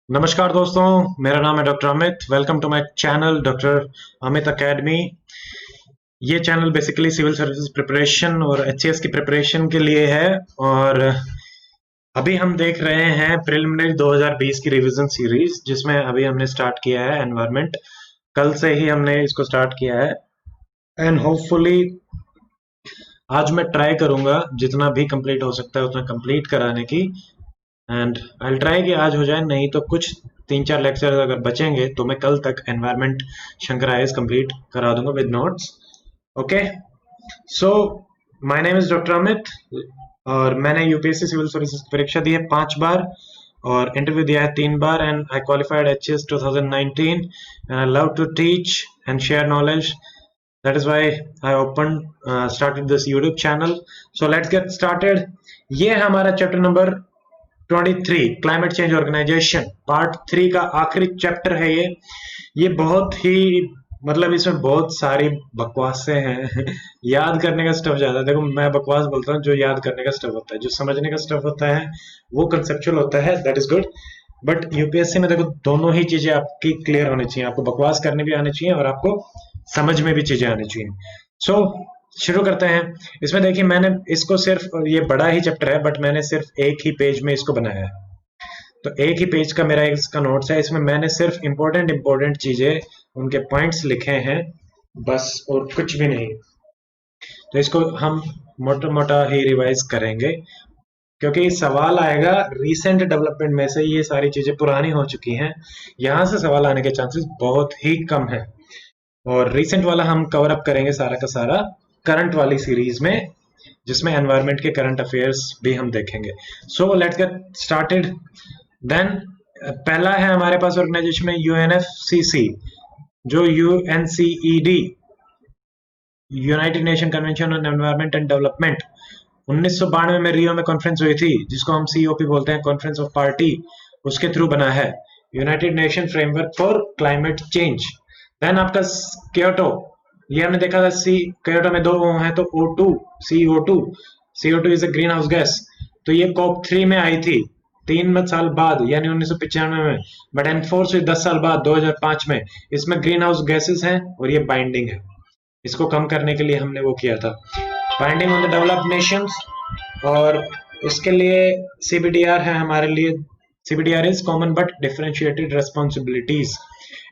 नमस्कार दोस्तों, मेरा नाम है doctor Amit. Welcome to my channel doctor Amit academy. ये channel basically civil services preparation और एचएएस की प्रिपरेशन के लिए है। और अभी हम देख रहे हैं प्रिलिमिनरी 2020 की रिवीजन सीरीज, जिसमें अभी हमने स्टार्ट किया है एनवायरनमेंट। कल से ही हमने इसको स्टार्ट किया है एंड होपफुली आज मैं ट्राई करूंगा जितना भी कंप्लीट हो सकता है उतना कंप्लीट कराने की। एंड आई ट्राई कि आज हो जाए, नहीं तो कुछ 3-4 लेक्चर अगर बचेंगे तो मैं कल तक एनवायरनमेंट शंकर आईएएस कंप्लीट करा दूंगा with notes. Okay, so my name is doctor Amit और मैंने यूपीएससी सिविल सर्विसेज की परीक्षा दी है 5 बार और इंटरव्यू दिया है 3 बार and I qualified HS 2019 and I love to teach and share knowledge. That is why I started this YouTube channel. So let's get started. ये है हमारा chapter number 23, climate change organisation part 3 का आखिरी chapter है ये बहुत ही मतलब इसमें बहुत सारी बकवासें हैं याद करने का स्टफ ज्यादा है। देखो, मैं बकवास बोलता हूँ, जो याद करने का स्टफ होता है, जो समझने का स्टफ होता है वो कंसेप्चुअल होता है, that is good. But UPSC में देखो, दोनों ही चीजें आपकी क्लियर होनी चाहिए। आपको बकवास करने भी आनी चाहिए और आपको समझ में भी चीजें आनी चाहिए। सो शुरू करते हैं। इसमें देखिए, मैंने इसको सिर्फ, ये बड़ा ही चैप्टर है बट मैंने सिर्फ एक ही पेज में इसको बनाया है। तो एक ही पेज का मेरा इसका नोट्स है। इसमें मैंने सिर्फ इंपॉर्टेंट इंपॉर्टेंट चीजें, उनके पॉइंट्स लिखे हैं बस, और कुछ भी नहीं। तो इसको हम मोटा मोटा ही रिवाइज करेंगे, क्योंकि सवाल आएगा रीसेंट डेवलपमेंट में से। ये सारी चीजें पुरानी हो चुकी हैं, यहाँ से सवाल आने के चांसेस बहुत ही कम है। और रीसेंट वाला हम कवर अप करेंगे सारा का सारा करंट वाली सीरीज में, जिसमें एनवायरनमेंट के करंट अफेयर्स भी हम देखेंगे। So let's get started then. पहला है हमारे पास ऑर्गेनाइजेशन में यूएनएफसीसी, जो UNCED, United Nation Convention on environment and development, 1992 में रियो में कॉन्फ्रेंस हुई थी, जिसको हम सीओपी बोलते हैं, कॉन्फ्रेंस ऑफ पार्टी, उसके थ्रू बना है United Nation Framework for Climate Change. Then आपका क्योटो, ये हमने देखा था, सी क्योटो में 2 O हैं तो O2, CO2, CO2 is a green house gas. तो ये COP3 में आई थी 3 साल बाद, यानी 1995 में, बट एनफोर्स हुई 10 साल बाद 2005 में। इसमें ग्रीन हाउस गैसेस हैं और ये बाइंडिंग है। इसको कम करने के लिए हमने वो किया था, binding on the developed nations. और इसके लिए सीबीडीआर है हमारे लिए। CBDR is common but differentiated responsibilities.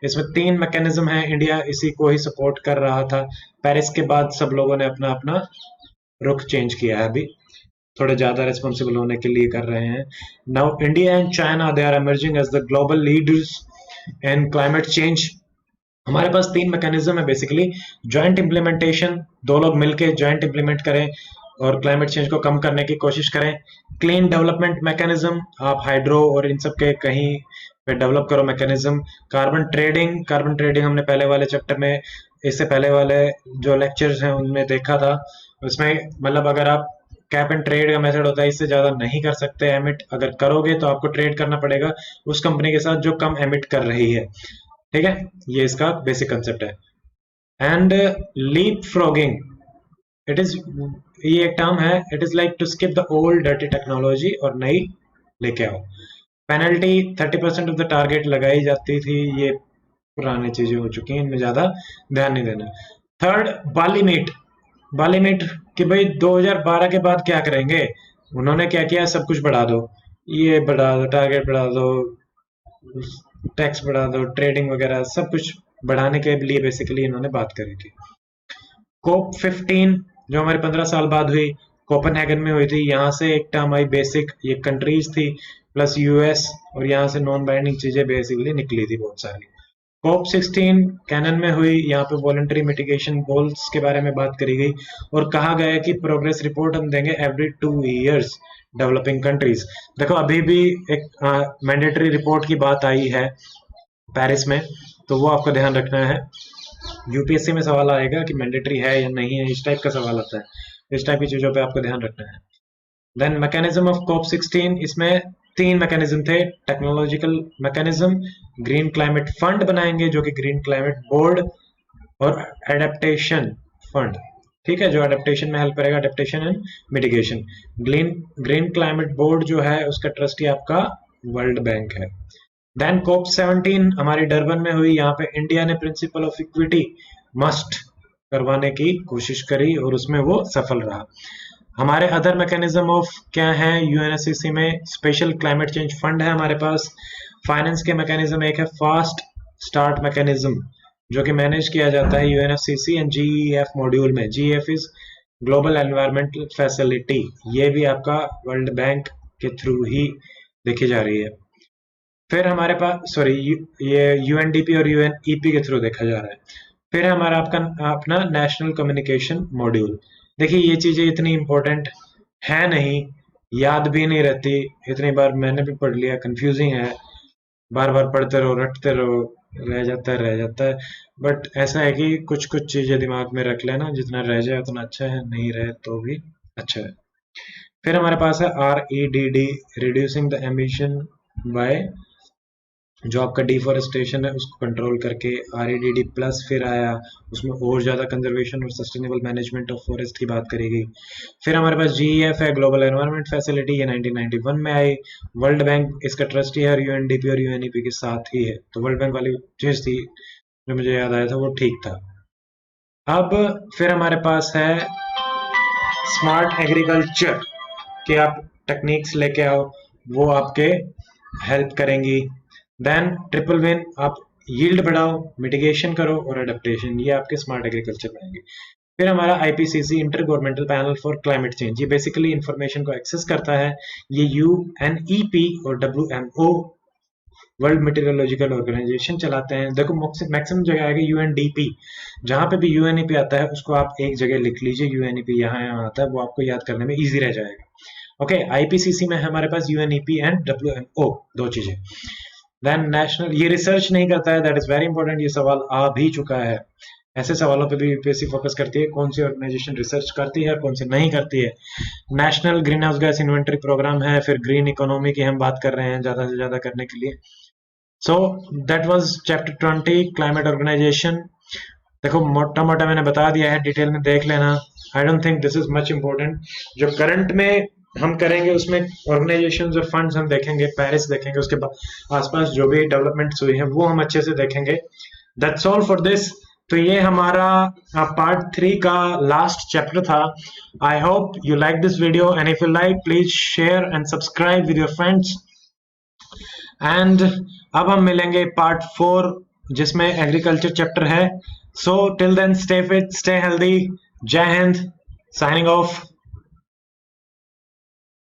इसमें 3 मैकेनिज्म है, इंडिया इसी को ही सपोर्ट कर रहा था। पेरिस के बाद सब लोगों ने अपना अपना रुख चेंज किया है, अभी थोड़े ज्यादा रिस्पॉन्सिबल होने के लिए कर रहे हैं। Now India and China, they are emerging as the global leaders in climate change. हमारे पास 3 मैकेनिज्म है बेसिकली। ज्वाइंट इम्प्लीमेंटेशन, 2 लोग मिलकर ज्वाइंट इम्प्लीमेंट करें और क्लाइमेट चेंज को कम करने की कोशिश करें। क्लीन डेवलपमेंट मैकेनिज्म, आप हाइड्रो और इन सब के कहीं पे डेवलप करो mechanism. Carbon trading, carbon trading हमने पहले वाले चैप्टर में, इससे पहले वाले जो लेक्चर्स हैं उनमें देखा था। उसमें मतलब अगर आप कैप एंड ट्रेड का मेथड होता है, इससे ज्यादा नहीं कर सकते एमिट। अगर करोगे तो आपको ट्रेड करना पड़ेगा उस कंपनी के साथ जो कम एमिट कर रही है, ठीक है। ये इसका बेसिक कंसेप्ट है। And leap frogging, it is, ये एक टर्म है, it is like to skip the old dirty technology और नई लेके आओ। पेनल्टी 30% ऑफ द टारगेट लगाई जाती थी, ये पुरानी चीजें हो चुकी हैं, इनमें ज्यादा ध्यान नहीं देना। थर्ड, बाली मीट। बाली मीट कि भाई 2012 के बाद क्या करेंगे, उन्होंने क्या किया, सब कुछ बढ़ा दो, ये बढ़ा दो, टारगेट बढ़ा दो, टैक्स बढ़ा दो, ट्रेडिंग वगैरह सब कुछ बढ़ाने के लिए बेसिकली इन्होंने बात करी थी। कोप 15 जो हमारे 15 साल बाद हुई, कोपेनहेगन में हुई थी। यहाँ से एक टर्म आई बेसिक, ये कंट्रीज थी प्लस यूएस, और यहाँ से नॉन बाइंडिंग चीजें बेसिकली निकली थी बहुत सारी। कोप 16 कैनन में हुई, यहाँ पे वॉलंटरी मिटिगेशन गोल्स के बारे में बात करी गई और कहा गया कि प्रोग्रेस रिपोर्ट हम देंगे एवरी 2 years डेवलपिंग कंट्रीज। देखो, अभी भी एक मैंडेटरी रिपोर्ट की बात आई है पेरिस में, तो वो आपको ध्यान रखना है। यूपीएससी में सवाल आएगा कि मैंडेटरी है या नहीं है, इस टाइप का सवाल आता है। इस टाइप की चीजों पे आपको ध्यान रखना है। देन मैकेनिज्म ऑफ कोप 16, इसमें 3 मैकेनिज्म थे। Technological mechanism, green climate fund बनाएंगे जो कि ग्रीन क्लाइमेट बोर्ड, और एडेप्टेशन फंड, ठीक है, जो एडेप्टेशन में हेल्प करेगा, adaptation and mitigation. Green green climate board जो है उसका ट्रस्टी आपका वर्ल्ड बैंक है। देन कोप 17 हमारी डरबन में हुई। यहाँ पे इंडिया ने प्रिंसिपल ऑफ इक्विटी मस्ट करवाने की कोशिश करी और उसमें वो सफल रहा। हमारे अदर मैकेनिज्म ऑफ क्या है यूएनएससीसी में, स्पेशल क्लाइमेट चेंज फंड है हमारे पास। फाइनेंस के मैकेनिज्म एक है फास्ट स्टार्ट मैकेनिज्म, जो कि मैनेज किया जाता है यूएनएफसीसी एंड जीईएफ मॉड्यूल में। GEF is global environmental facility, ये भी आपका वर्ल्ड बैंक के थ्रू ही देखी जा रही है। फिर हमारे पास ये यूएनडीपी और यूएनईपी के थ्रू देखा जा रहा है। फिर हमारा अपना नेशनल कम्युनिकेशन मॉड्यूल। देखिए ये चीजें इतनी इंपॉर्टेंट है नहीं, याद भी नहीं रहती, इतनी बार मैंने भी पढ़ लिया, कंफ्यूजिंग है, बार बार पढ़ते रहो रटते रहो, रह जाता है। बट ऐसा है कि कुछ कुछ चीजें दिमाग में रख लेना, जितना रह जाए उतना अच्छा है, नहीं रहे तो भी अच्छा है। फिर हमारे पास है REDD, reducing the emission by, जो आपका डिफॉरेस्टेशन है उसको कंट्रोल करके REDD प्लस फिर आया, उसमें और ज़्यादा कंजर्वेशन और सस्टेनेबल मैनेजमेंट ऑफ फॉरेस्ट की बात करी गई। फिर हमारे पास GEF है, ग्लोबल एनवायरनमेंट फैसिलिटी, ये 1991 में आई। वर्ल्ड बैंक इसका ट्रस्टी है और UNDP और UNEP के साथ ही है, तो वर्ल्ड बैंक वाली चीज़ थी जो मुझे याद आया था, वो ठीक था। अब फिर हमारे पास है स्मार्ट एग्रीकल्चर, कि आप टेक्निक्स लेके आओ, वो आपके हेल्प करेंगी। देन ट्रिपल विन, आप यील्ड बढ़ाओ, मिटिगेशन करो और अडेप्टेशन, ये आपके स्मार्ट एग्रीकल्चर बनेंगे। फिर हमारा IPCC, inter governmental panel for Climate change, ये बेसिकली इंफॉर्मेशन को एक्सेस करता है। ये UNEP और WMO, वर्ल्ड मेटीरियोलॉजिकल ऑर्गेनाइजेशन चलाते हैं। देखो मैक्सिमम जगह आएगा UNDP, जहां पे भी UNEP आता है उसको आप एक जगह लिख लीजिए, UNEP यहाँ आता है, वो आपको याद करने में ईजी रह जाएगा। ओके, IPCC में हमारे पास UNEP एंड WMO, दो चीजें। देन नेशनल, ये रिसर्च नहीं करता है, दैट इज वेरी इंपॉर्टेंट, ये सवाल आ भी चुका है। ऐसे सवालों पे भी यूपीएससी फोकस करती है, कौन सी ऑर्गेनाइजेशन रिसर्च करती है, कौन सी नहीं करती है। National green house gas inventory programme है। फिर ग्रीन इकोनॉमी की हम बात कर रहे हैं ज्यादा से ज्यादा करने के लिए। So that was chapter 20, climate organisation. देखो मोटा मोटा मैंने बता दिया है, डिटेल में देख लेना। I don't think this is much important. जो करंट में हम करेंगे उसमें ऑर्गेनाइजेशंस और फंड्स हम देखेंगे, पेरिस देखेंगे, उसके बाद आसपास जो भी डेवलपमेंट्स हुई हैं वो हम अच्छे से देखेंगे। That's all for this. तो ये हमारा पार्ट 3 का लास्ट चैप्टर था। I hope you like this video, and if you like please share and subscribe with your friends. And अब हम मिलेंगे पार्ट 4, जिसमें एग्रीकल्चर चैप्टर है। So till then stay fit, stay healthy, जय Hind, signing off.